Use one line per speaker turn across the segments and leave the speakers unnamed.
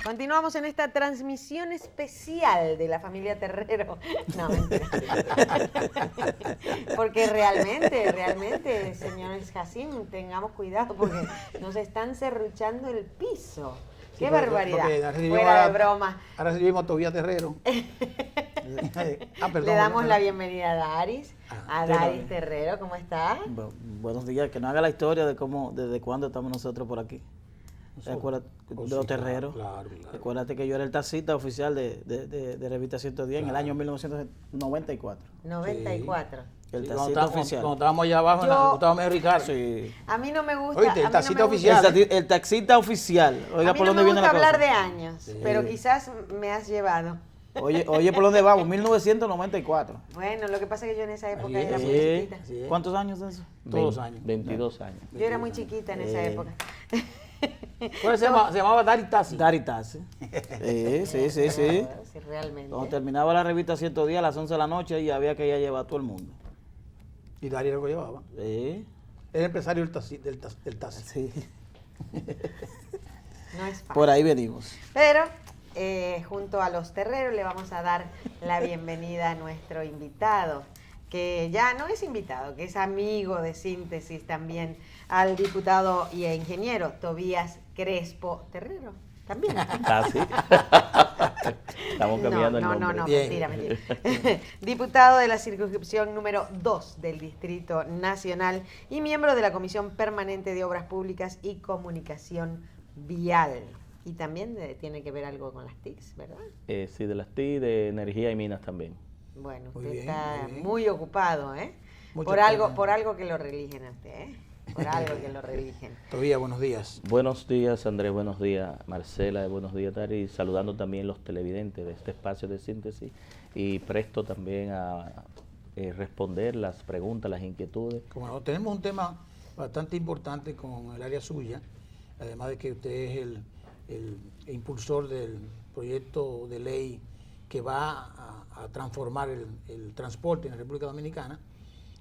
Continuamos en esta transmisión especial de la familia Terrero. No, mentira. Porque realmente, señores Jacín, tengamos cuidado porque nos están serruchando el piso.
Sí,
¡Qué barbaridad!
Fuera
de broma.
Ahora recibimos a Tobías Terrero.
Le damos la bienvenida a Daris, Daris Terrero. ¿Cómo está?
Buenos días. Que nos haga la historia de cómo, desde cuándo estamos nosotros por aquí. Acuérdate, de los terreros.
Claro.
Acuérdate que yo era el taxista oficial de Revista 110 en el año 1994.
94.
El taxista oficial.
Cuando estábamos allá abajo, estábamos en Ricardo.
Sí.
A mí no me gusta.
Oíste, el taxista oficial.
El taxista oficial. Oiga,
a mí
por
no
dónde
me
viene
gusta
la cosa.
hablar de años, pero quizás me has llevado.
Oye, ¿por dónde vamos? 1994.
Bueno, lo que pasa es que yo en esa época era muy
Sí.
chiquita.
¿Cuántos años de eso?
Todos los años.
22 años.
Yo era muy chiquita en esa época.
¿Cuál se llamaba Dari Tassi?
Dari Tassi. Sí.
Sí, realmente.
Cuando terminaba la revista 110 a las 11 de la noche y había que ir a llevar a todo el mundo.
Y Dari era lo que llevaba.
Sí.
Era empresario del taxi.
Sí.
No es fácil.
Por ahí venimos.
Pero junto a los terreros le vamos a dar la bienvenida a nuestro invitado, que ya no es invitado, que es amigo de Síntesis también, al diputado y ingeniero Tobías Crespo Terrero. También.
Casi. Estamos cambiando el nombre.
No,
Bien.
mentira. Diputado de la circunscripción número 2 del Distrito Nacional y miembro de la Comisión Permanente de Obras Públicas y Comunicación Vial. Y también tiene que ver algo con las TICs, ¿verdad?
Sí, de las TI, de energía y minas también.
Bueno,
Muy
usted
bien,
está
muy bien.
muy ocupado, ¿eh?
Mucho
Por algo que lo religen a usted, ¿eh? Por algo que lo religen.
Tobías, buenos días.
Buenos días, Andrés. Buenos días, Marcela. Buenos días, Dari. Saludando también los televidentes de este espacio de Síntesis y presto también a responder las preguntas, las inquietudes.
Como no, tenemos un tema bastante importante con el área suya, además de que usted es el impulsor del proyecto de ley que va a transformar el transporte en la República Dominicana,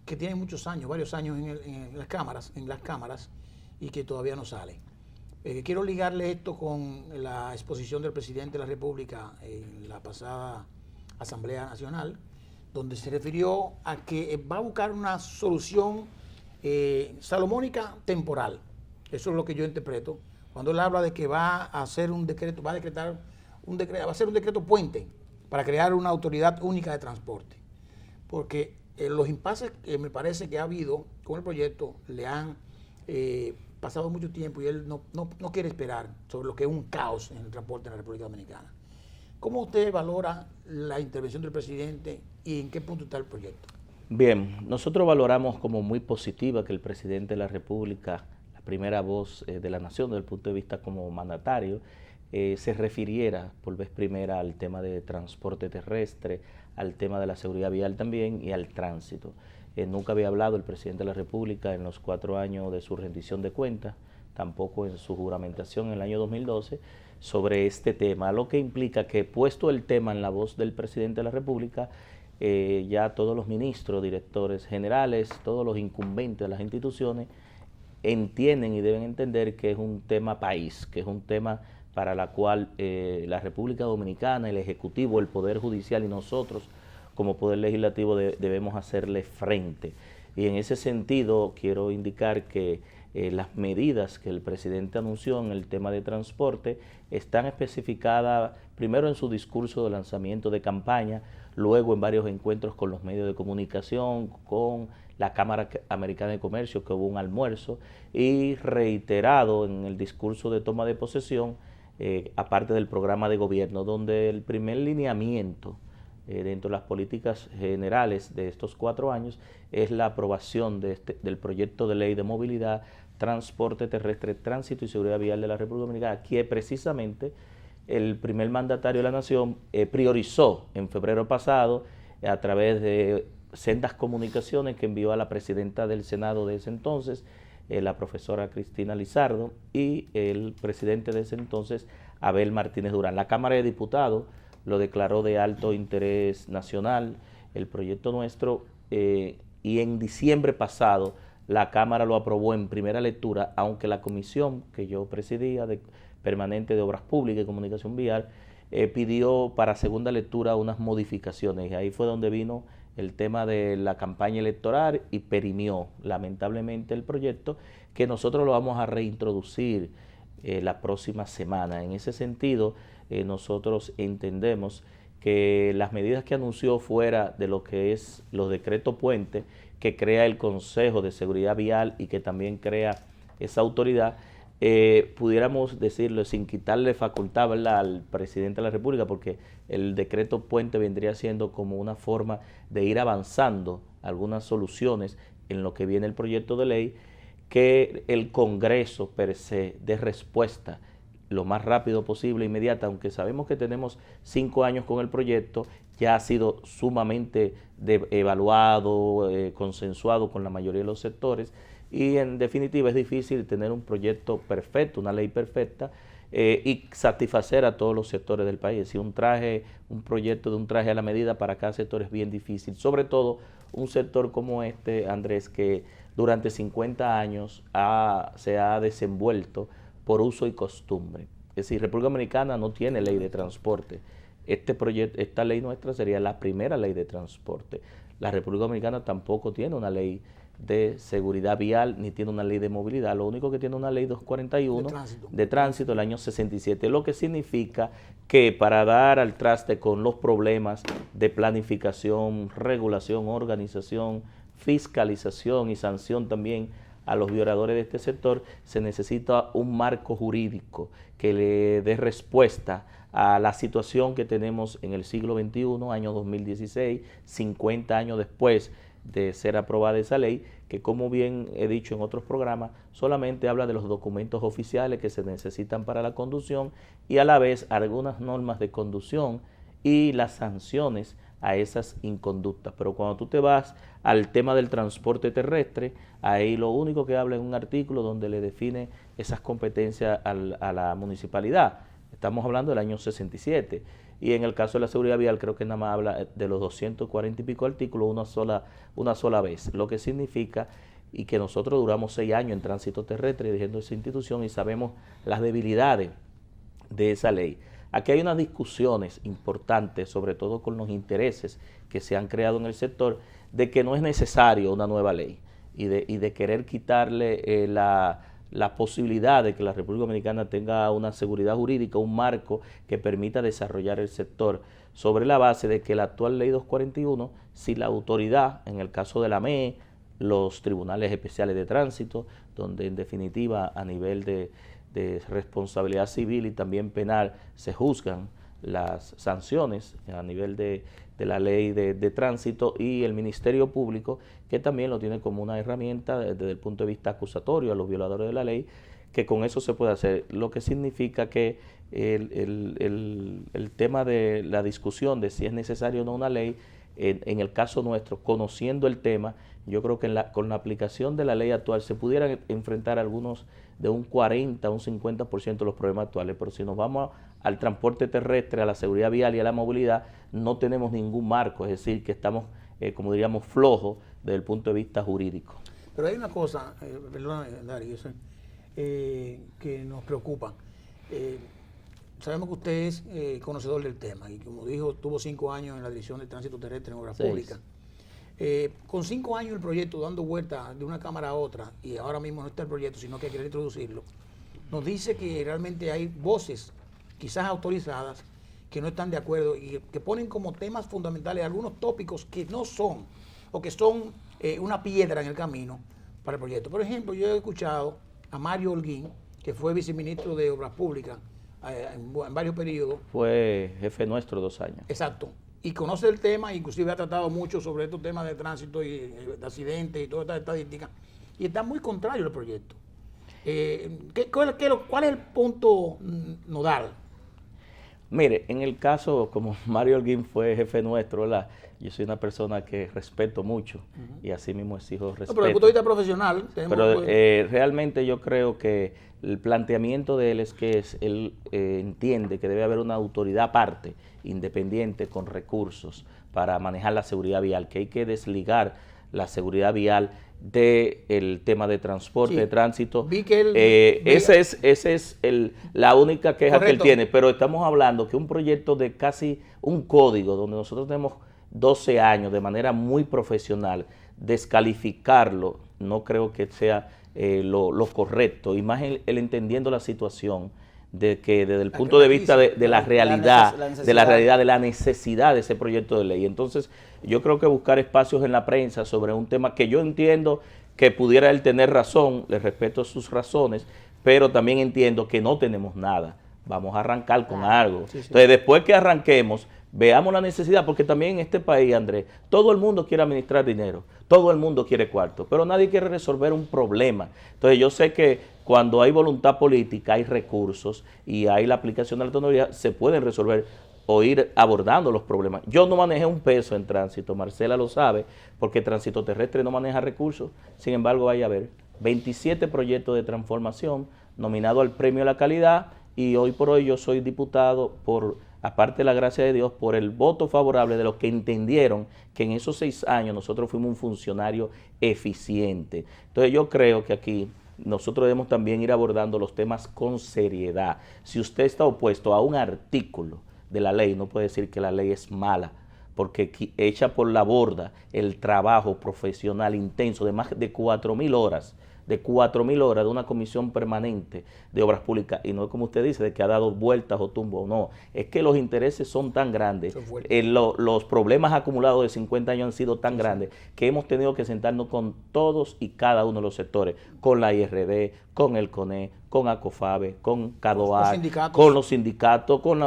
que tiene muchos años, varios años en las cámaras y que todavía no sale. Quiero ligarle esto con la exposición del presidente de la República en la pasada Asamblea Nacional, donde se refirió a que va a buscar una solución salomónica temporal. Eso es lo que yo interpreto. Cuando él habla de que va a hacer un decreto, va a hacer un decreto puente para crear una autoridad única de transporte. Porque los impases que me parece que ha habido con el proyecto le han pasado mucho tiempo y él no quiere esperar sobre lo que es un caos en el transporte en la República Dominicana. ¿Cómo usted valora la intervención del presidente y en qué punto está el proyecto?
Bien, nosotros valoramos como muy positiva que el presidente de la República, la primera voz de la nación desde el punto de vista como mandatario, se refiriera por vez primera al tema de transporte terrestre, al tema de la seguridad vial también y al tránsito. Nunca había hablado el presidente de la República en los 4 años de su rendición de cuentas, tampoco en su juramentación en el año 2012, sobre este tema, lo que implica que puesto el tema en la voz del presidente de la República, ya todos los ministros, directores generales, todos los incumbentes de las instituciones entienden y deben entender que es un tema país, que es un tema para la cual la República Dominicana, el Ejecutivo, el Poder Judicial y nosotros como Poder Legislativo debemos hacerle frente. Y en ese sentido quiero indicar que las medidas que el presidente anunció en el tema de transporte están especificadas primero en su discurso de lanzamiento de campaña, luego en varios encuentros con los medios de comunicación, con la Cámara Americana de Comercio, que hubo un almuerzo, y reiterado en el discurso de toma de posesión, aparte del programa de gobierno, donde el primer lineamiento dentro de las políticas generales de estos 4 años es la aprobación del proyecto de ley de movilidad, transporte terrestre, tránsito y seguridad vial de la República Dominicana, que precisamente el primer mandatario de la nación priorizó en febrero pasado a través de sendas comunicaciones que envió a la presidenta del Senado de ese entonces, la profesora Cristina Lizardo, y el presidente de ese entonces, Abel Martínez Durán. La Cámara de Diputados lo declaró de alto interés nacional, el proyecto nuestro, y en diciembre pasado la Cámara lo aprobó en primera lectura, aunque la comisión que yo presidía de Permanente de Obras Públicas y Comunicación Vial, pidió para segunda lectura unas modificaciones, y ahí fue donde vino el tema de la campaña electoral y perimió lamentablemente el proyecto, que nosotros lo vamos a reintroducir la próxima semana. En ese sentido, nosotros entendemos que las medidas que anunció fuera de lo que es los decretos puente, que crea el Consejo de Seguridad Vial y que también crea esa autoridad, pudiéramos decirlo sin quitarle facultad, ¿verdad?, al presidente de la República, porque el decreto puente vendría siendo como una forma de ir avanzando algunas soluciones en lo que viene el proyecto de ley, que el Congreso per se dé respuesta lo más rápido posible, inmediata, aunque sabemos que tenemos 5 años con el proyecto, ya ha sido sumamente evaluado, consensuado con la mayoría de los sectores, y en definitiva es difícil tener un proyecto perfecto, una ley perfecta, y satisfacer a todos los sectores del país. Si un proyecto de un traje a la medida para cada sector es bien difícil, sobre todo un sector como este, Andrés, que durante 50 años se ha desenvuelto por uso y costumbre. Es decir, República Dominicana no tiene ley de transporte. Esta ley nuestra sería la primera ley de transporte. La República Dominicana tampoco tiene una ley de seguridad vial, ni tiene una ley de movilidad. Lo único que tiene una ley 241 de tránsito del año 67, lo que significa que para dar al traste con los problemas de planificación, regulación, organización, fiscalización y sanción también a los violadores de este sector, se necesita un marco jurídico que le dé respuesta a la situación que tenemos en el siglo XXI, año 2016, 50 años después de ser aprobada esa ley, que como bien he dicho en otros programas, solamente habla de los documentos oficiales que se necesitan para la conducción y a la vez algunas normas de conducción y las sanciones a esas inconductas. Pero cuando tú te vas al tema del transporte terrestre, ahí lo único que habla es un artículo donde le define esas competencias a la municipalidad. Estamos hablando del año 67. Y en el caso de la seguridad vial creo que nada más habla de los 240 y pico artículos una sola vez, lo que significa y que nosotros duramos 6 años en tránsito terrestre dirigiendo esa institución y sabemos las debilidades de esa ley. Aquí hay unas discusiones importantes, sobre todo con los intereses que se han creado en el sector, de que no es necesario una nueva ley y de querer quitarle la posibilidad de que la República Dominicana tenga una seguridad jurídica, un marco que permita desarrollar el sector, sobre la base de que la actual ley 241, si la autoridad, en el caso de la ME, los tribunales especiales de tránsito, donde en definitiva a nivel de responsabilidad civil y también penal se juzgan las sanciones a nivel de la ley de tránsito, y el Ministerio Público, que también lo tiene como una herramienta desde el punto de vista acusatorio a los violadores de la ley, que con eso se puede hacer, lo que significa que el tema de la discusión de si es necesario o no una ley, en el caso nuestro, conociendo el tema, yo creo que con la aplicación de la ley actual se pudieran enfrentar algunos de un 40 a un 50% de los problemas actuales, pero si nos vamos al transporte terrestre, a la seguridad vial y a la movilidad, no tenemos ningún marco, es decir, que estamos, como diríamos, flojos desde el punto de vista jurídico.
Pero hay una cosa, perdón, Darío, que nos preocupa. Sabemos que usted es conocedor del tema y, como dijo, tuvo 5 años en la Dirección de Tránsito Terrestre en Obras Públicas. Con 5 años el proyecto dando vueltas de una cámara a otra, y ahora mismo no está el proyecto, sino que quiere introducirlo, nos dice que realmente hay voces, quizás autorizadas, que no están de acuerdo y que ponen como temas fundamentales algunos tópicos que no son, o que son una piedra en el camino para el proyecto. Por ejemplo, yo he escuchado a Mario Holguín, que fue viceministro de Obras Públicas en varios periodos.
Fue jefe nuestro 2 años.
Exacto. Y conoce el tema, inclusive ha tratado mucho sobre estos temas de tránsito y de accidentes y todas estas estadísticas, y está muy contrario al proyecto. ¿Cuál es el punto nodal?
Mire, en el caso, como Mario Holguín fue jefe nuestro, ¿verdad? Yo soy una persona que respeto mucho y así mismo exijo respeto.
No, pero desde el punto de vista profesional...
Pero realmente yo creo que el planteamiento de él es que él entiende que debe haber una autoridad aparte, independiente, con recursos, para manejar la seguridad vial, que hay que desligar la seguridad vial, del tema de transporte,
Sí.
de tránsito.
Vi que él-
Ese es la única queja que él
Correcto.
tiene, pero estamos hablando que un proyecto de casi un código, donde nosotros tenemos 12 años de manera muy profesional, descalificarlo, no creo que sea lo correcto, y más él entendiendo la situación de que desde el punto de vista de la realidad, de la necesidad de ese proyecto de ley. Entonces, yo creo que buscar espacios en la prensa sobre un tema que yo entiendo que pudiera él tener razón, le respeto sus razones, pero también entiendo que no tenemos nada. Vamos a arrancar con algo.
Sí, sí.
Entonces, después que arranquemos, veamos la necesidad, porque también en este país, Andrés, todo el mundo quiere administrar dinero, todo el mundo quiere cuarto, pero nadie quiere resolver un problema. Entonces, yo sé que cuando hay voluntad política, hay recursos y hay la aplicación de la tecnología, se pueden resolver o ir abordando los problemas. Yo no manejé un peso en tránsito, Marcela lo sabe, porque Tránsito Terrestre no maneja recursos. Sin embargo, vaya a ver, 27 proyectos de transformación nominados al Premio a la Calidad, y hoy por hoy yo soy diputado por, aparte de la gracia de Dios, por el voto favorable de los que entendieron que en esos 6 años nosotros fuimos un funcionario eficiente. Entonces yo creo que aquí nosotros debemos también ir abordando los temas con seriedad. Si usted está opuesto a un artículo de la ley, no puede decir que la ley es mala, porque echa por la borda el trabajo profesional intenso de más de 4.000 horas, de una comisión permanente de obras públicas, y no es como usted dice, de que ha dado vueltas o tumbos, no, es que los intereses son tan grandes, los problemas acumulados de 50 años han sido tan grandes, que hemos tenido que sentarnos con todos y cada uno de los sectores, con la IRD, con el CONE, con ACOFABE, con CADOAR, con los sindicatos, con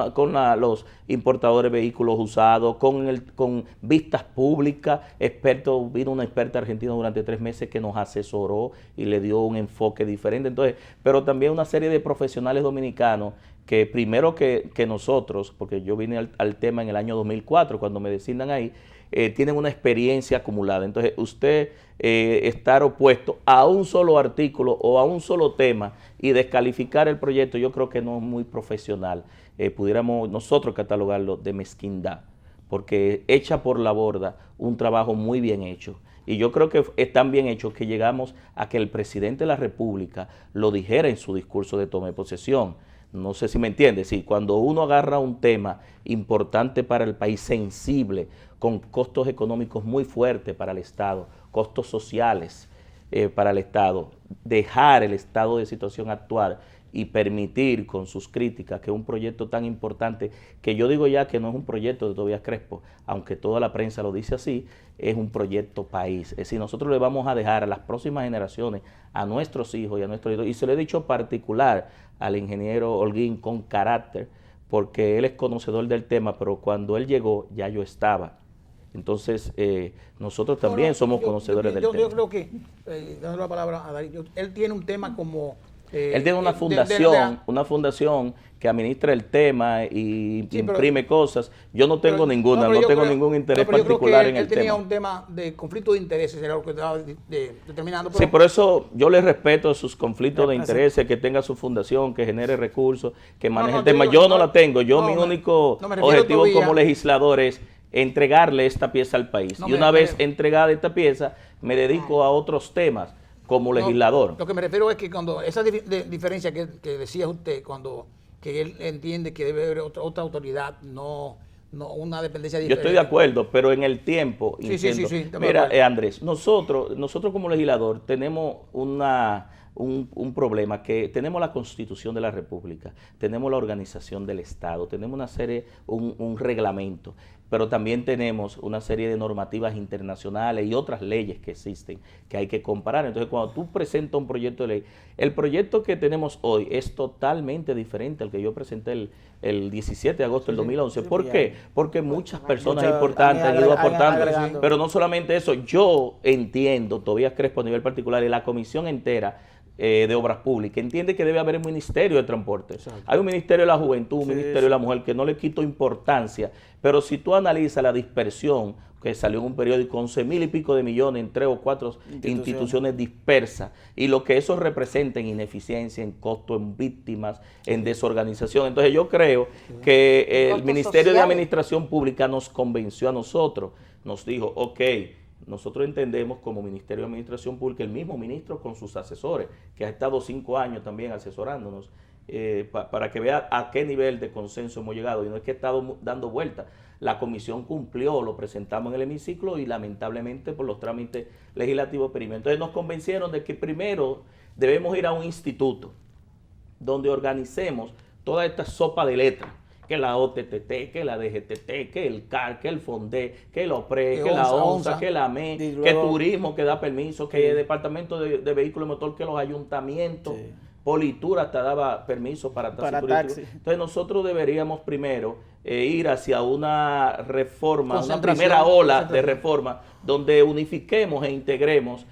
los importadores de vehículos usados, con vistas públicas, vino una experta argentina durante 3 meses que nos asesoró y le dio un enfoque diferente. Entonces, pero también una serie de profesionales dominicanos que primero que nosotros, porque yo vine al tema en el año 2004, cuando me designan ahí, tienen una experiencia acumulada. Entonces, usted estar opuesto a un solo artículo o a un solo tema y descalificar el proyecto, yo creo que no es muy profesional. Pudiéramos nosotros catalogarlo de mezquindad, porque echa por la borda un trabajo muy bien hecho. Y yo creo que es tan bien hecho que llegamos a que el presidente de la República lo dijera en su discurso de toma de posesión. No sé si me entiende. Sí, cuando uno agarra un tema importante para el país, sensible, con costos económicos muy fuertes para el Estado, costos sociales para el Estado, dejar el estado de situación actual y permitir con sus críticas que un proyecto tan importante, que yo digo ya que no es un proyecto de Tobías Crespo, aunque toda la prensa lo dice así, es un proyecto país. Es decir, nosotros le vamos a dejar a las próximas generaciones, a nuestros hijos y a nuestros hijos, y se lo he dicho particular al ingeniero Holguín con carácter, porque él es conocedor del tema, pero cuando él llegó ya yo estaba. Entonces, nosotros también somos conocedores del tema.
Yo creo que, dando la palabra a Darío, él tiene un tema como...
él tiene una fundación que administra el tema y imprime cosas. Yo no tengo ninguna, no tengo ningún interés particular en el tema.
Él tenía un tema de conflicto de intereses, era lo que estaba determinando.
Sí, por eso yo le respeto sus conflictos de intereses, que tenga su fundación, que genere recursos, que maneje el tema. Yo no la tengo. Yo mi único objetivo como legislador es entregarle esta pieza al país. Y una vez entregada esta pieza, me dedico a otros temas como legislador.
Lo que me refiero es que cuando esa diferencia que decía usted, cuando que él entiende que debe haber otra autoridad, no una dependencia diferente.
Yo estoy de acuerdo, pero en el tiempo,
sí,
mira, Andrés, nosotros como legislador tenemos un problema, que tenemos la Constitución de la República, tenemos la organización del Estado, tenemos una serie, un reglamento, pero también tenemos una serie de normativas internacionales y otras leyes que existen que hay que comparar. Entonces, cuando tú presentas un proyecto de ley, el proyecto que tenemos hoy es totalmente diferente al que yo presenté el 17 de agosto del 2011. ¿Por qué? Porque muchas personas importantes han ido aportando. Pero no solamente eso, yo entiendo, Tobías Crespo a nivel particular y la comisión entera de Obras Públicas entiende que debe haber un Ministerio de Transporte. Exacto. Hay un Ministerio de la Juventud, un Ministerio de la Mujer, que no le quito importancia, pero si tú analizas la dispersión que salió en un periódico, 11.000 y pico de millones en 3 o 4 instituciones dispersas, y lo que eso representa en ineficiencia, en costo, en víctimas, en desorganización. Entonces yo creo que el Ministerio de Administración Pública nos convenció a nosotros, nos dijo, ok, nosotros entendemos como Ministerio de Administración Pública, el mismo ministro con sus asesores, que ha estado 5 años también asesorándonos, para que vea a qué nivel de consenso hemos llegado. Y no es que he estado dando vueltas. La comisión cumplió, lo presentamos en el hemiciclo y lamentablemente por los trámites legislativos perimos. Entonces nos convencieron de que primero debemos ir a un instituto donde organicemos toda esta sopa de letras, que la OTTT, que la DGTT, que el CAR, que el FONDE, que el OPRE, que la ONSA, que la AME, que turismo que da permiso, que el departamento de vehículos y motor, que los ayuntamientos, sí. Politura hasta daba permiso para taxi. Entonces nosotros deberíamos primero ir hacia una reforma, una primera ola de reforma, donde unifiquemos e integremos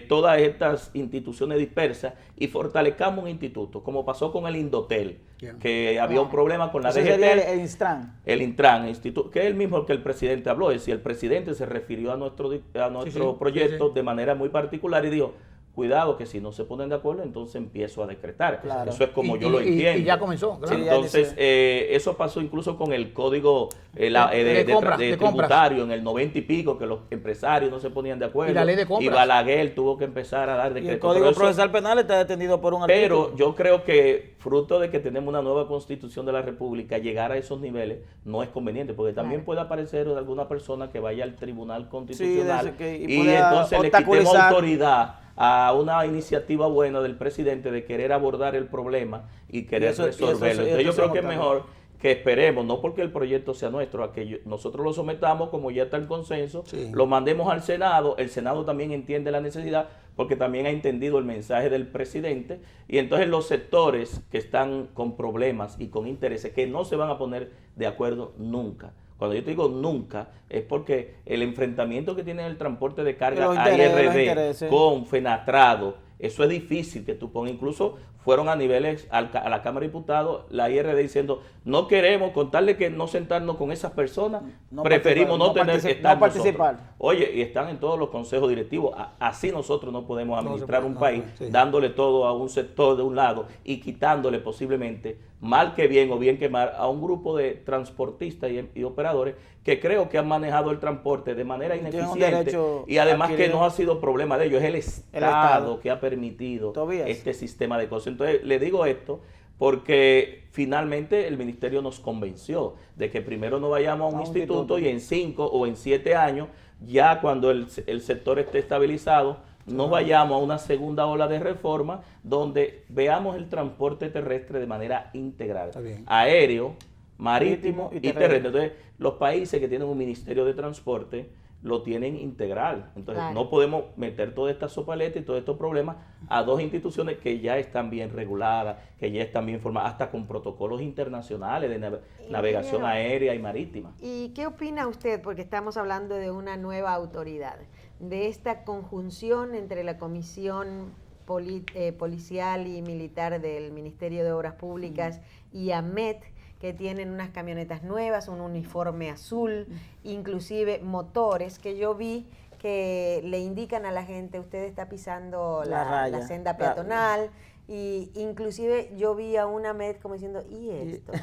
todas estas instituciones dispersas y fortalezcamos un instituto, como pasó con el Indotel, que había un problema con la DGT.
El Intran.
El Intran, instituto, que es el mismo que el presidente habló, es decir, el presidente se refirió a nuestro proyecto de manera muy particular y dijo, cuidado que si no se ponen de acuerdo, entonces empiezo a decretar. Claro. Eso es como yo lo entiendo.
Y ya comenzó. Claro.
Sí, entonces, eso pasó incluso con el código de tributario en el 90 y pico, que los empresarios no se ponían de acuerdo.
Y la ley de compras.
Y Balaguer tuvo que empezar a dar decretos.
Y el Código Procesal Penal está detenido por un artículo.
Pero yo creo que, fruto de que tenemos una nueva Constitución de la República, llegar a esos niveles no es conveniente, porque también puede aparecer alguna persona que vaya al Tribunal Constitucional y entonces le quitemos autoridad a una iniciativa buena del presidente de querer abordar el problema y querer resolverlo. Entonces yo creo que es mejor que esperemos, no porque el proyecto sea nuestro, a que nosotros lo sometamos, como ya está el consenso, lo mandemos al Senado, el Senado también entiende la necesidad, porque también ha entendido el mensaje del presidente, y entonces los sectores que están con problemas y con intereses, que no se van a poner de acuerdo nunca. Cuando yo te digo nunca, es porque el enfrentamiento que tiene el transporte de carga ARD con Fenatrado, eso es difícil que tú pongas. Incluso fueron a niveles, a la Cámara de Diputados, la IRD diciendo, no queremos, contarle que no sentarnos con esas personas, preferimos no tener que estar nosotros. Oye, y están en todos los consejos directivos. Así nosotros no podemos administrar un país, dándole todo a un sector de un lado y quitándole posiblemente, mal que bien o bien que mal, a un grupo de transportistas y operadores que creo que han manejado el transporte de manera ineficiente y además que no ha sido problema de ellos, es el Estado que ha permitido este sistema de cosas. Entonces, le digo esto porque finalmente el ministerio nos convenció de que primero no vayamos a un instituto y en 5 o en 7 años, ya cuando el sector esté estabilizado, no vayamos a una segunda ola de reforma donde veamos el transporte terrestre de manera integral, aéreo, marítimo y terrestre. Entonces, los países que tienen un ministerio de transporte lo tienen integral. Entonces, no podemos meter toda esta sopaleta y todos estos problemas a dos instituciones que ya están bien reguladas, que ya están bien formadas, hasta con protocolos internacionales de navegación aérea y marítima.
¿Y qué opina usted? Porque estamos hablando de una nueva autoridad, de esta conjunción entre la Comisión Policial y Militar del Ministerio de Obras Públicas y AMET, que tienen unas camionetas nuevas, un uniforme azul, inclusive motores que yo vi que le indican a la gente, usted está pisando la senda peatonal, y inclusive yo vi a una AMET como diciendo, ¿y estos?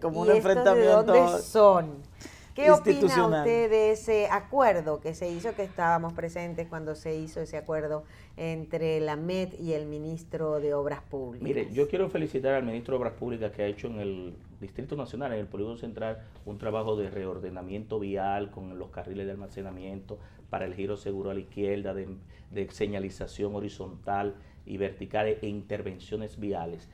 Como
un enfrentamiento. ¿De dónde son? ¿Qué opina usted de ese acuerdo que se hizo, que estábamos presentes cuando se hizo ese acuerdo entre la AMET y el ministro de Obras Públicas?
Mire, yo quiero felicitar al ministro de Obras Públicas que ha hecho en el Distrito Nacional, en el Polígono Central, un trabajo de reordenamiento vial con los carriles de almacenamiento para el giro seguro a la izquierda, de señalización horizontal y vertical e intervenciones viales.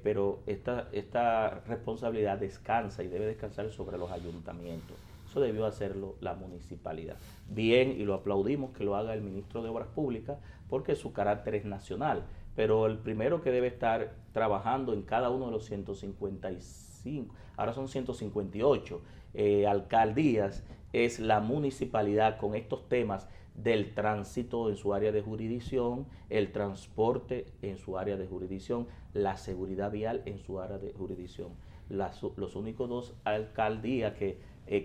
Pero esta responsabilidad descansa y debe descansar sobre los ayuntamientos. Eso debió hacerlo la municipalidad. Bien, y lo aplaudimos que lo haga el ministro de Obras Públicas porque su carácter es nacional. Pero el primero que debe estar trabajando en cada uno de los 155, ahora son 158 alcaldías, es la municipalidad con estos temas del tránsito en su área de jurisdicción, el transporte en su área de jurisdicción, la seguridad vial en su área de jurisdicción. Los únicos dos alcaldías que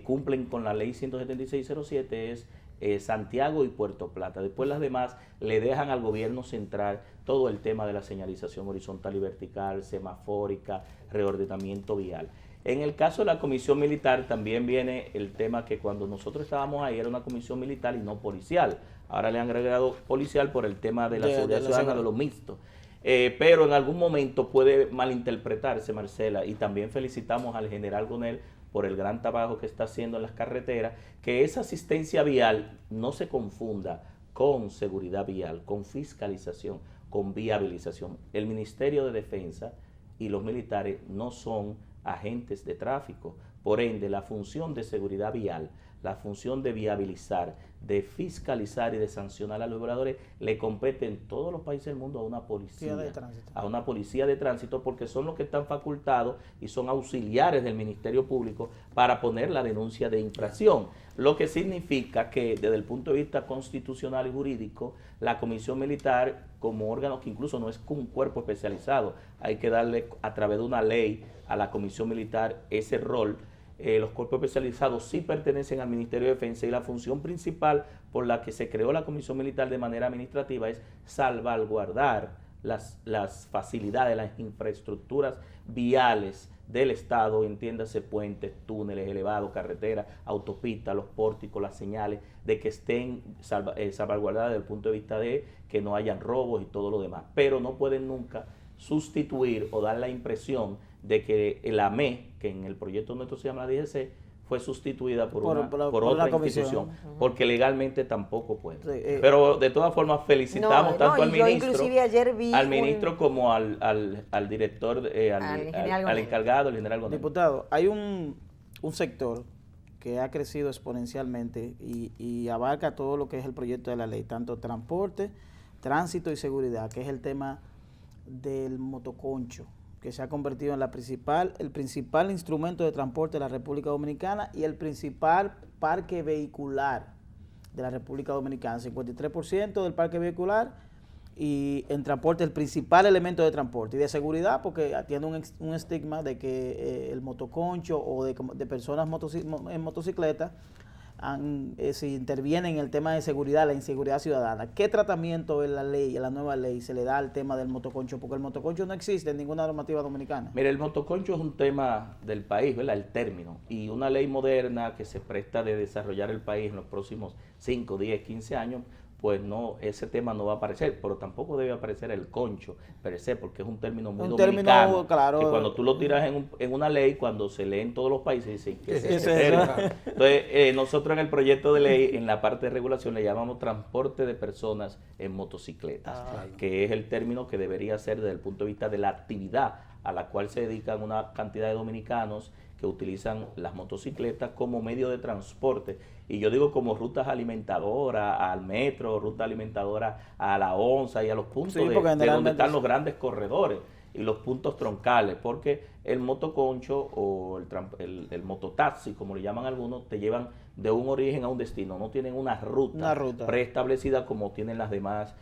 cumplen con la ley 17607 es Santiago y Puerto Plata. Después las demás le dejan al gobierno central todo el tema de la señalización horizontal y vertical, semafórica, reordenamiento vial. En el caso de la comisión militar también viene el tema que cuando nosotros estábamos ahí era una comisión militar y no policial. Ahora le han agregado policial por el tema de la seguridad ciudadana, de lo mixto. Pero en algún momento puede malinterpretarse, Marcela, y también felicitamos al general Gonel por el gran trabajo que está haciendo en las carreteras, que esa asistencia vial no se confunda con seguridad vial, con fiscalización, con viabilización. El Ministerio de Defensa y los militares no son agentes de tráfico, por ende la función de seguridad vial, la función de viabilizar, de fiscalizar y de sancionar a los violadores le compete en todos los países del mundo a una policía de tránsito, porque son los que están facultados y son auxiliares del Ministerio Público para poner la denuncia de infracción, lo que significa que desde el punto de vista constitucional y jurídico la Comisión Militar, como órgano que incluso no es un cuerpo especializado, hay que darle a través de una ley a la Comisión Militar ese rol. Los cuerpos especializados sí pertenecen al Ministerio de Defensa y la función principal por la que se creó la Comisión Militar de manera administrativa es salvaguardar las facilidades, las infraestructuras viales del Estado, entiéndase puentes, túneles, elevados, carreteras, autopistas, los pórticos, las señales, de que estén salvaguardadas desde el punto de vista de que no hayan robos y todo lo demás, pero no pueden nunca sustituir o dar la impresión de que el AME, que en el proyecto nuestro se llama la DGC, fue sustituida por otra institución, porque legalmente tampoco puede. Sí, pero de todas formas felicitamos tanto al ministro, como al director, al encargado, el general Gonel.
Diputado, hay un sector que ha crecido exponencialmente y abarca todo lo que es el proyecto de la ley, tanto transporte, tránsito y seguridad, que es el tema del motoconcho, que se ha convertido en el principal instrumento de transporte de la República Dominicana y el principal parque vehicular de la República Dominicana. 53% del parque vehicular, y en transporte el principal elemento de transporte y de seguridad, porque tiene un estigma de que el motoconcho o de personas en motocicleta se interviene en el tema de seguridad, la inseguridad ciudadana. ¿Qué tratamiento en la nueva ley se le da al tema del motoconcho? Porque el motoconcho no existe en ninguna normativa dominicana.
Mire, el motoconcho es un tema del país, ¿verdad? El término. Y una ley moderna que se presta de desarrollar el país en los próximos 5, 10, 15 años, pues no, ese tema no va a aparecer, pero tampoco debe aparecer el concho per se, porque es un término muy dominicano, claro, que cuando tú lo tiras en una ley, cuando se lee en todos los países, dicen que es ese término. Entonces, nosotros en el proyecto de ley, en la parte de regulación, le llamamos transporte de personas en motocicletas, que es el término que debería ser desde el punto de vista de la actividad a la cual se dedican una cantidad de dominicanos que utilizan las motocicletas como medio de transporte. Y yo digo como rutas alimentadoras al metro, ruta alimentadora a la onza y a los puntos de donde están los grandes corredores y los puntos troncales, porque el motoconcho o el mototaxi, como le llaman algunos, te llevan de un origen a un destino, no tienen una ruta preestablecida como tienen los demás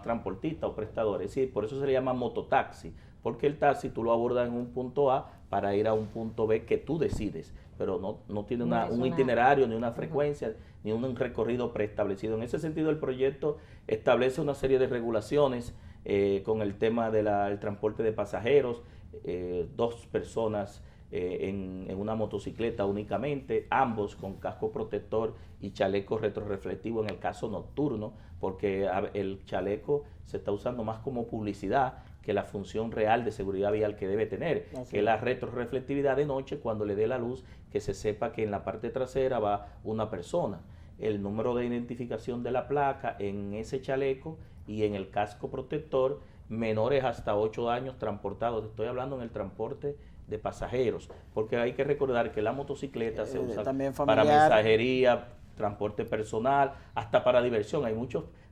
transportistas o prestadores. Sí, por eso se le llama mototaxi, porque el taxi tú lo abordas en un punto A para ir a un punto B que tú decides, pero no tiene un itinerario, ni una frecuencia, ni un recorrido preestablecido. En ese sentido, el proyecto establece una serie de regulaciones con el tema del transporte de pasajeros, 2 personas en una motocicleta únicamente, ambos con casco protector y chaleco retroreflectivo en el caso nocturno, porque el chaleco se está usando más como publicidad que la función real de seguridad vial que debe tener, que es la retroreflectividad de noche cuando le dé la luz, que se sepa que en la parte trasera va una persona. El número de identificación de la placa en ese chaleco y en el casco protector, menores hasta 8 años transportados. Estoy hablando en el transporte de pasajeros, porque hay que recordar que la motocicleta se usa para mensajería, transporte personal, hasta para diversión.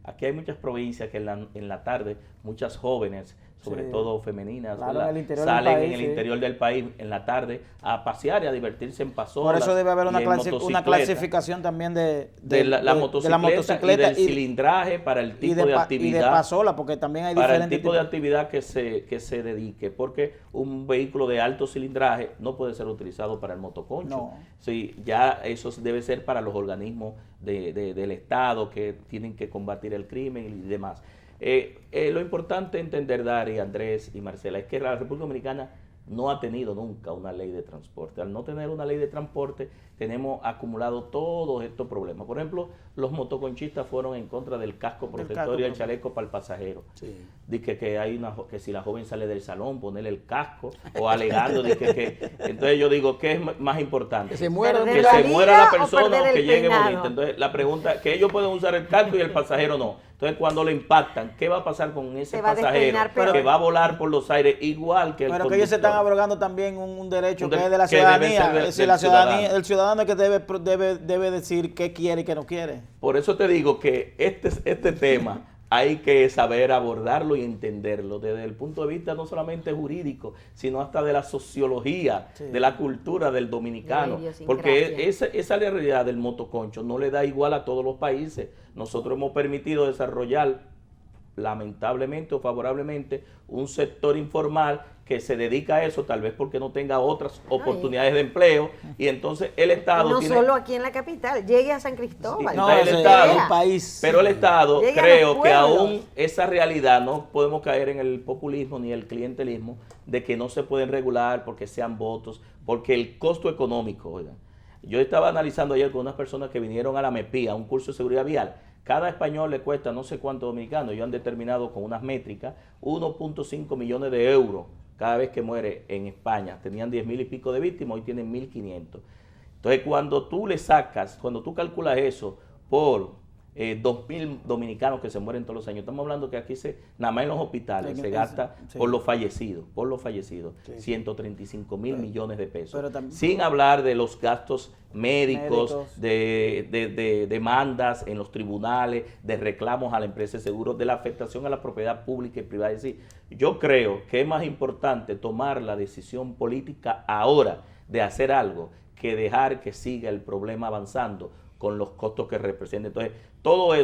Aquí hay muchas provincias que en la tarde, muchas jóvenes, sobre todo femeninas, salen en el interior del país en la tarde a pasear y a divertirse en pasolas.
Por eso debe haber una clasificación también de
la motocicleta y del cilindraje para el tipo de actividad.
Y de pasola, porque también hay
diferentes para el tipo de actividad que se dedique, porque un vehículo de alto cilindraje no puede ser utilizado para el motoconcho. No. Sí, ya eso debe ser para los organismos del Estado que tienen que combatir el crimen y demás. Lo importante entender, Dari, Andrés y Marcela, es que la República Dominicana no ha tenido nunca una ley de transporte. Al no tener una ley de transporte, tenemos acumulado todos estos problemas. Por ejemplo, los motoconchistas fueron en contra del casco protector y el chaleco para el pasajero.
Sí.
Dice que hay que si la joven sale del salón, ponerle el casco, o alegando, entonces yo digo, ¿qué es más importante?
Que se muera,
¿Perder
que
la
se
vida
muera la
o
persona
perder
o que
el
llegue
peinado?
bonita. Entonces la pregunta, que ellos pueden usar el casco y el pasajero no. Entonces cuando le impactan, ¿qué va a pasar con ese
Se va a
pasajero
despeinar peor.
que va a volar por los aires igual que el
Pero que ellos se están
conductor?
abrogando también un derecho
Un
que
de-
es de la
que debe
ciudadanía.
ser
Es decir,
del
la ciudadanía,
ciudadano.
el ciudadano es que debe decir qué quiere y qué no quiere.
Por eso te digo que este tema hay que saber abordarlo y entenderlo desde el punto de vista no solamente jurídico, sino hasta de la sociología,
Sí.
de la cultura del dominicano.
De la idiosincrasia.
Porque esa realidad del motoconcho no le da igual a todos los países. Nosotros hemos permitido desarrollar, lamentablemente o favorablemente, un sector informal que se dedica a eso, tal vez porque no tenga otras oportunidades de empleo, y entonces el Estado
No
tiene...
solo aquí en la capital, llegue a San Cristóbal.
Sí,
No,
el
ese
Estado-
es el país.
Pero el Estado,
Llega a
creo
los
que
pueblos.
aún esa realidad, no podemos caer en el populismo ni el clientelismo de que no se pueden regular porque sean votos, porque el costo económico, oigan. Yo estaba analizando ayer con unas personas que vinieron a la MEPI, a un curso de seguridad vial. Cada español le cuesta no sé cuánto dominicano, ellos han determinado con unas métricas 1.5 millones de euros cada vez que muere en España. Tenían 10.000 y pico de víctimas, hoy tienen 1.500. Entonces, cuando tú calculas eso por 2.000 dominicanos que se mueren todos los años, estamos hablando que aquí nada más en los hospitales se gasta
sí.
por los fallecidos,
Sí.
135.000 millones de pesos.
Pero también-
sin hablar de los gastos médicos,
Médicos.
de demandas en los tribunales, de reclamos a la empresa de seguros, de la afectación a la propiedad pública y privada. Es decir, yo creo que es más importante tomar la decisión política ahora de hacer algo que dejar que siga el problema avanzando con los costos que representa. Entonces, todo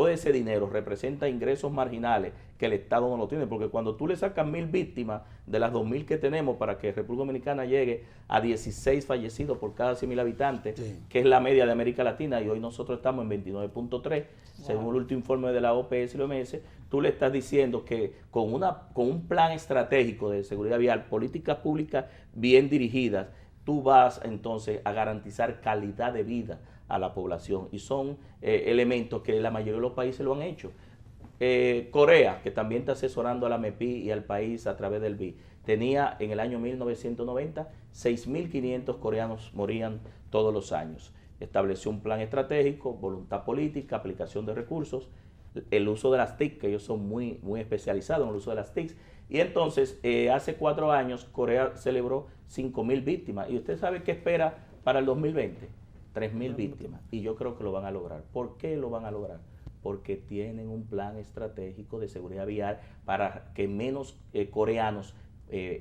ese dinero representa ingresos marginales que el Estado no lo tiene, porque cuando tú le sacas 1.000 víctimas de las 2.000 que tenemos para que República Dominicana llegue a 16 fallecidos por cada 100.000 habitantes,
Sí.
que es la media de América Latina, y hoy nosotros estamos en 29.3, según el último informe de la OPS y la OMS, tú le estás diciendo que con un plan estratégico de seguridad vial, políticas públicas bien dirigidas, tú vas entonces a garantizar calidad de vida a la población, y son elementos que la mayoría de los países lo han hecho. Corea, que también está asesorando a la MEPI y al país a través del BI, tenía en el año 1990 6.500 coreanos morían todos los años. Estableció un plan estratégico, voluntad política, aplicación de recursos, el uso de las TIC, que ellos son muy especializados en el uso de las TIC, y entonces hace 4 años Corea celebró 5.000 víctimas, y usted sabe qué espera para el 2020, 3.000 víctimas, y yo creo que lo van a lograr. ¿Por qué lo van a lograr? Porque tienen un plan estratégico de seguridad vial para que menos coreanos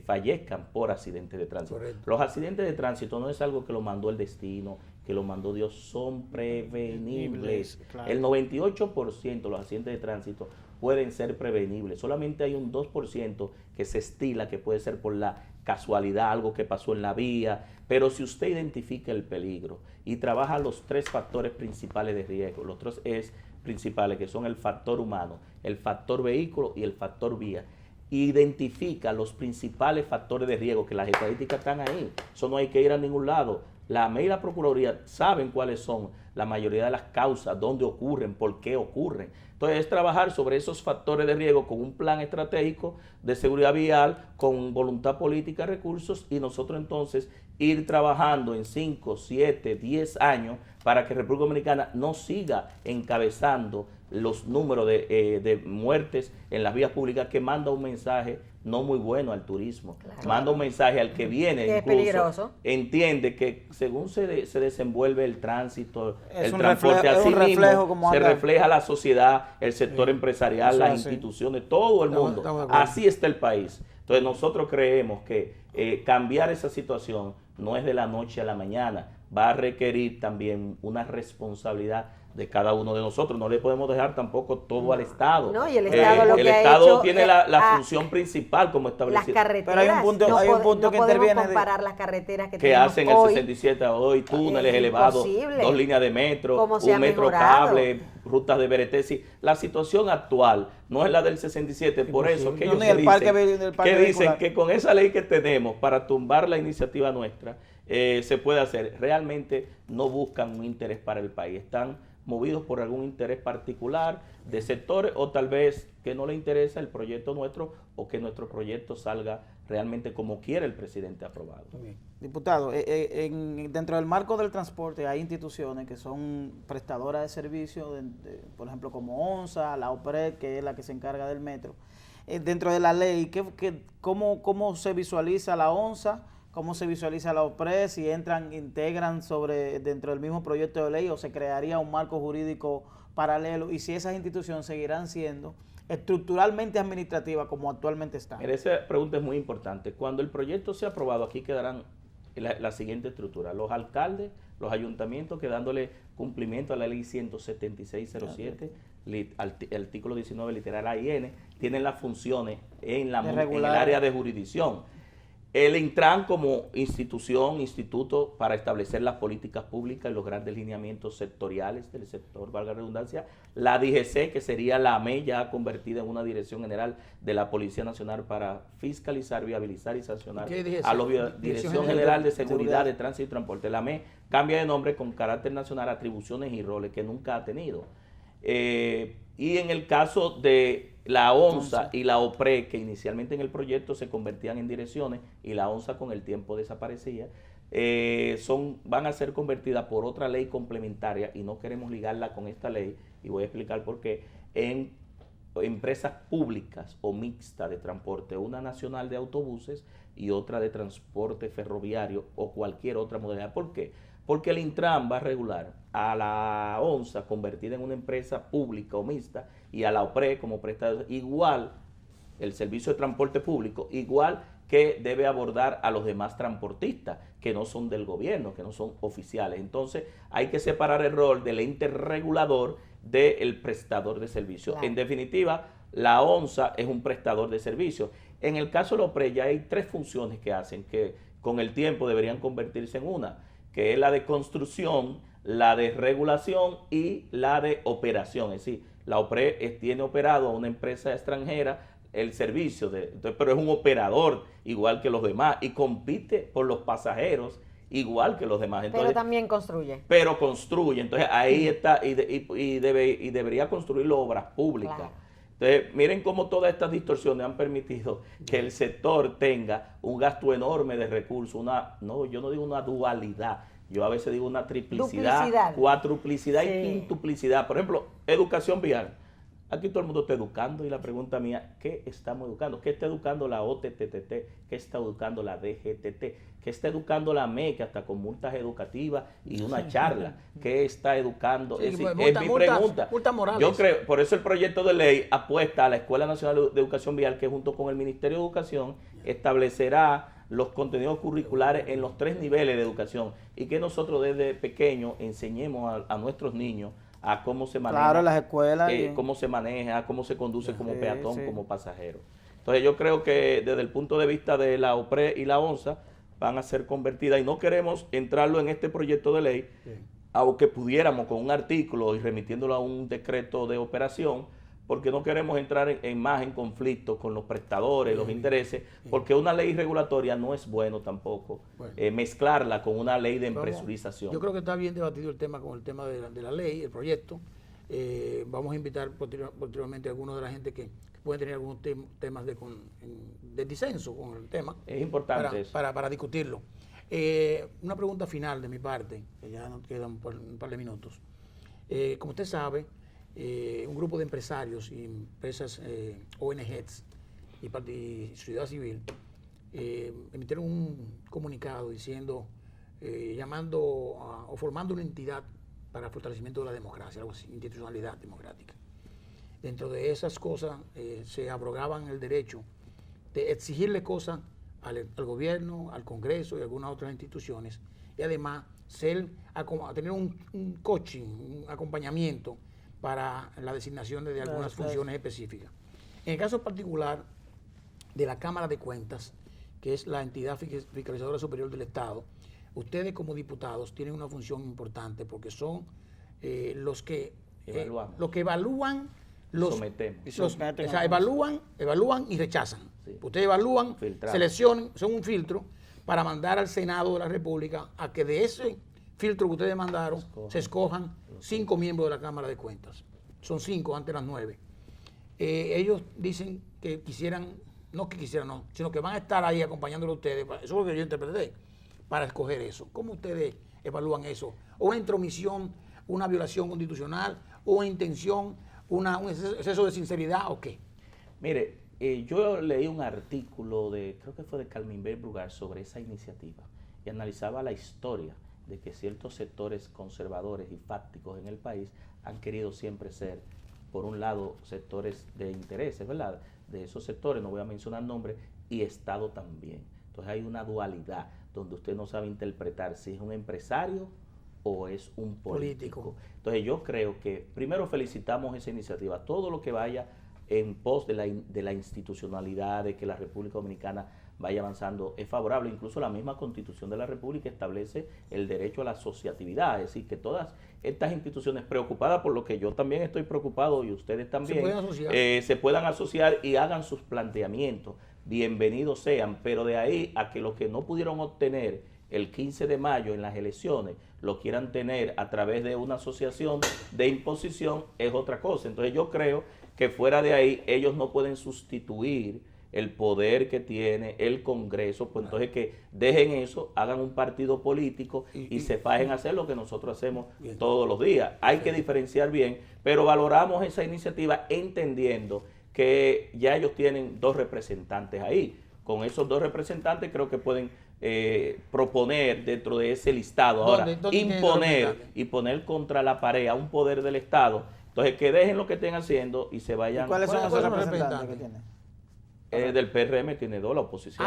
fallezcan por accidentes de tránsito.
Correcto.
Los accidentes de tránsito no es algo que lo mandó el destino, que lo mandó Dios, son prevenibles.
Claro.
El 98% de los accidentes de tránsito pueden ser prevenibles. Solamente hay un 2% que se estila que puede ser por la casualidad, algo que pasó en la vía. Pero si usted identifica el peligro y trabaja los 3 factores principales de riesgo, los 3 principales, que son el factor humano, el factor vehículo y el factor vía, identifica los principales factores de riesgo, que las estadísticas están ahí, eso no hay que ir a ningún lado. La MEI y la Procuraduría saben cuáles son la mayoría de las causas, dónde ocurren, por qué ocurren. Entonces es trabajar sobre esos factores de riesgo con un plan estratégico de seguridad vial, con voluntad política, recursos, y nosotros entonces ir trabajando en 5, 7, 10 años para que República Dominicana no siga encabezando los números de muertes en las vías públicas, que manda un mensaje no muy bueno al turismo.
Claro.
Manda un mensaje al que viene,
Que es
incluso
peligroso.
entiende que según se desenvuelve el tránsito,
Es
el
un
transporte,
reflejo- es
así
un reflejo
mismo
como
se
anda.
refleja la sociedad, el sector empresarial,
Eso
las
es así.
instituciones, todo el
Estamos-
mundo.
estamos de acuerdo.
Así está el país. Entonces nosotros creemos que cambiar esa situación no es de la noche a la mañana. va a requerir también una responsabilidad de cada uno de nosotros. No le podemos dejar tampoco todo al Estado.
No, y el Estado lo que ha
Estado
hecho
tiene la función principal como
las
establecido.
carreteras.
Pero hay un punto
no
que
podemos
interviene
comparar las carreteras que
Que
tenemos
hacen el
hoy.
67 hoy, túneles
Es
elevados,
imposible.
2 líneas de metro,
¿Cómo se ha
un metro
mejorado?
cable, rutas de Beretesi. La situación actual no es la del 67, por eso que
No,
ellos
ni el parque
dicen
vehicular.
que con esa ley que tenemos para tumbar la iniciativa nuestra, se puede hacer. Realmente no buscan un interés para el país, están movidos por algún interés particular de sectores o tal vez que no le interesa el proyecto nuestro o que nuestro proyecto salga realmente como quiere el presidente aprobado.
Diputado, dentro del marco del transporte hay instituciones que son prestadoras de servicios, por ejemplo como ONSA, la OPRED, que es la que se encarga del metro. Dentro de la ley, ¿cómo se visualiza la ONSA? ¿Cómo se visualiza la OPRED? Si integran dentro del mismo proyecto de ley o se crearía un marco jurídico paralelo, y si esas instituciones seguirán siendo estructuralmente administrativas como actualmente están.
Mira, esa pregunta es muy importante. Cuando el proyecto sea aprobado, aquí quedarán la siguiente estructura. Los alcaldes, los ayuntamientos, que dándole cumplimiento a la ley 17607, artículo 19, literal A y N, tienen las funciones en el área de jurisdicción. El Intran como instituto para establecer las políticas públicas y los grandes lineamientos sectoriales del sector, valga la redundancia. La DGC, que sería la AME, ya convertida en una Dirección General de la Policía Nacional para fiscalizar, viabilizar y sancionar a la Dirección General de Seguridad de Tránsito y Transporte. La AME cambia de nombre con carácter nacional, atribuciones y roles que nunca ha tenido. Y en el caso de la ONSA y la OPRE, que inicialmente en el proyecto se convertían en direcciones y la ONSA con el tiempo desaparecía, van a ser convertidas por otra ley complementaria y no queremos ligarla con esta ley, y voy a explicar por qué, en empresas públicas o mixtas de transporte, una nacional de autobuses y otra de transporte ferroviario o cualquier otra modalidad. ¿Por qué? Porque el Intran va a regular a la ONSA convertida en una empresa pública o mixta y a la OPRE como prestador, igual el servicio de transporte público, igual que debe abordar a los demás transportistas que no son del gobierno, que no son oficiales. Entonces hay que separar el rol del ente regulador del prestador de servicios. Claro. En definitiva, la ONSA es un prestador de servicios. En el caso de la OPRE ya hay 3 funciones que hacen, que con el tiempo deberían convertirse en una, que es la de construcción, la de regulación y la de operación. Es decir, la OPRE tiene operado a una empresa extranjera el servicio, pero es un operador igual que los demás y compite por los pasajeros igual que los demás. Entonces,
pero también construye.
Pero construye. Entonces ahí está y debería construir obras públicas. Claro. Entonces, miren cómo todas estas distorsiones han permitido que el sector tenga un gasto enorme de recursos, yo no digo una dualidad, yo a veces digo una triplicidad, cuatruplicidad y quintuplicidad. Por ejemplo, educación vial. Aquí todo el mundo está educando y la pregunta mía, ¿qué estamos educando? ¿Qué está educando la OTTT? ¿Qué está educando la DGTT? ¿Qué está educando la MEC hasta con multas educativas y una charla? ¿Qué está educando?
Sí,
es mi pregunta. Yo creo, por eso el proyecto de ley apuesta a la Escuela Nacional de Educación Vial, que junto con el Ministerio de Educación establecerá los contenidos curriculares en los 3 niveles de educación y que nosotros desde pequeños enseñemos a nuestros niños a cómo se maneja,
claro, las escuelas,
cómo se maneja, cómo se conduce como peatón, como pasajero. Entonces yo creo que desde el punto de vista de la OPRE y la ONSA van a ser convertidas y no queremos entrarlo en este proyecto de ley, aunque pudiéramos con un artículo y remitiéndolo a un decreto de operación, porque no queremos entrar en conflicto con los prestadores, los intereses, porque una ley regulatoria no es bueno tampoco mezclarla con una ley de empresurización.
Yo creo que está bien debatido el tema con el tema de la ley, el proyecto. Vamos a invitar posteriormente a algunos de la gente que pueden tener algunos temas de disenso con el tema.
Es importante
para discutirlo. Una pregunta final de mi parte, que ya nos quedan un par de minutos. Como usted sabe, un grupo de empresarios y empresas ONGs y sociedad civil emitieron un comunicado diciendo, llamando o formando una entidad para el fortalecimiento de la democracia, algo así, institucionalidad democrática. Dentro de esas cosas se abrogaban el derecho de exigirle cosas al gobierno, al Congreso y algunas otras instituciones, y además tener un coaching, un acompañamiento para la designación de algunas funciones específicas. En el caso particular de la Cámara de Cuentas, que es la entidad fiscalizadora superior del Estado, ustedes como diputados tienen una función importante porque son los que evalúan evalúan y rechazan. Sí. Ustedes evalúan, seleccionan, son un filtro para mandar al Senado de la República a que de ese filtro que ustedes mandaron se escojan 5 miembros de la Cámara de Cuentas. Son 5 antes de las 9. Ellos dicen que sino que van a estar ahí acompañándolo a ustedes. Eso es lo que yo interpreté, para escoger eso. ¿Cómo ustedes evalúan eso? ¿O una intromisión, una violación constitucional, o una intención, un exceso de sinceridad o qué?
Mire, yo leí un artículo creo que fue de Carmen Brugar sobre esa iniciativa y analizaba la historia de que ciertos sectores conservadores y fácticos en el país han querido siempre ser, por un lado, sectores de intereses, ¿verdad? De esos sectores, no voy a mencionar nombres, y Estado también. Entonces hay una dualidad donde usted no sabe interpretar si es un empresario o es un político. Entonces yo creo que primero felicitamos esa iniciativa, todo lo que vaya en pos de la institucionalidad, de que la República Dominicana vaya avanzando, es favorable. Incluso la misma Constitución de la República establece el derecho a la asociatividad, es decir, que todas estas instituciones preocupadas por lo que yo también estoy preocupado y ustedes también, se puedan asociar y hagan sus planteamientos, bienvenidos sean, pero de ahí a que los que no pudieron obtener el 15 de mayo en las elecciones lo quieran tener a través de una asociación de imposición es otra cosa. Entonces yo creo que fuera de ahí ellos no pueden sustituir el poder que tiene el Congreso, pues entonces que dejen eso, hagan un partido político y se fajen a hacer lo que nosotros hacemos todos los días. Hay que diferenciar bien, pero valoramos esa iniciativa entendiendo que ya ellos tienen 2 representantes ahí. Con esos 2 representantes creo que pueden proponer dentro de ese listado. Ahora, imponer y poner contra la pared a un poder del Estado. Entonces, que dejen lo que estén haciendo y se vayan.
¿Y cuáles son esos representantes que tienen?
Del PRM tiene 2 la oposición.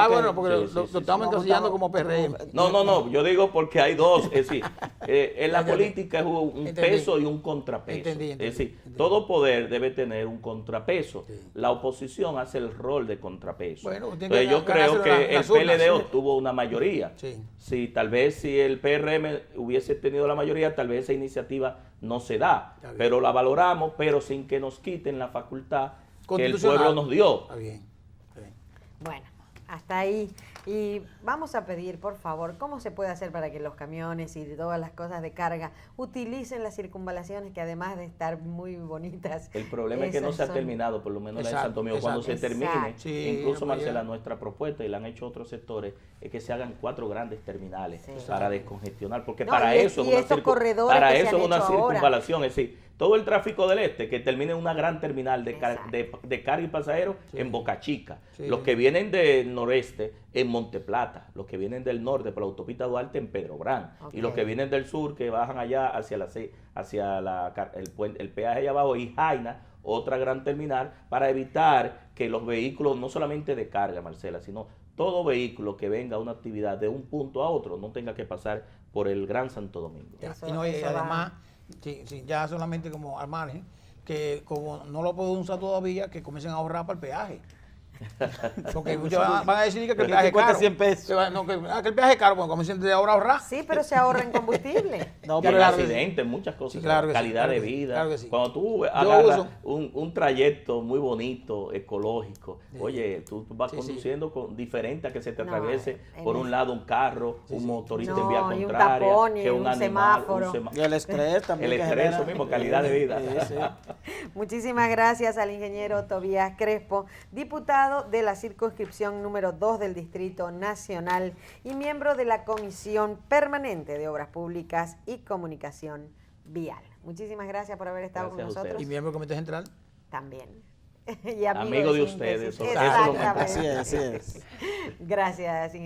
Bueno, porque lo estamos encasillando como PRM.
No, yo digo porque hay 2. Es decir, en la política es un peso y un contrapeso. Es decir, todo poder debe tener un contrapeso. Sí. La oposición hace el rol de contrapeso. Bueno, entonces yo creo que el PLD obtuvo una mayoría. Sí. Sí, tal vez si el PRM hubiese tenido la mayoría, tal vez esa iniciativa no se da. Pero la valoramos, pero sin que nos quiten la facultad que el pueblo nos dio.
Está bien, está bien.
Bueno, hasta ahí. Y vamos a pedir, por favor, ¿cómo se puede hacer para que los camiones y todas las cosas de carga utilicen las circunvalaciones, que además de estar muy bonitas?
El problema es que no se ha terminado, por lo menos en Santo Domingo. Cuando se termine, incluso Marcela, nuestra propuesta, y la han hecho otros sectores, es que se hagan 4 grandes terminales para descongestionar, porque para eso es una circunvalación, es decir, todo el tráfico del este que termine en una gran terminal de carga y pasajeros en Boca Chica. Los que vienen del noreste en Monteplata, los que vienen del norte por la autopista Duarte en Pedro Brán, y los que vienen del sur que bajan allá hacia el peaje allá abajo y Jaina, otra gran terminal, para evitar que los vehículos, no solamente de carga, Marcela, sino todo vehículo que venga a una actividad de un punto a otro no tenga que pasar por el Gran Santo Domingo.
Y además, ya solamente como al margen, que como no lo puedo usar todavía, que comiencen a ahorrar para el peaje. Porque muchos van a decir que el peaje es caro.
100 pesos.
Que el peaje es caro, bueno, comiencen de ahora a ahorrar.
Sí, pero se ahorra en combustible.
No, pero accidentes, muchas cosas, calidad de vida. Cuando tú agarras un trayecto muy bonito, ecológico, oye, tú vas conduciendo diferente a que se te atraviese por un lado un carro, un motorista en vía contraria,
un tapón,
que un animal,
semáforo.
Y el estrés también.
El estrés, eso mismo, calidad de vida.
Muchísimas gracias al ingeniero Tobías Crespo, diputado de la circunscripción número 2 del Distrito Nacional y miembro de la Comisión Permanente de Obras Públicas y Comunicación Vial. Muchísimas gracias por haber estado con nosotros.
¿Y miembro del Comité Central?
También. Y amigo
de ustedes.
Exactamente.
Así es.
Gracias.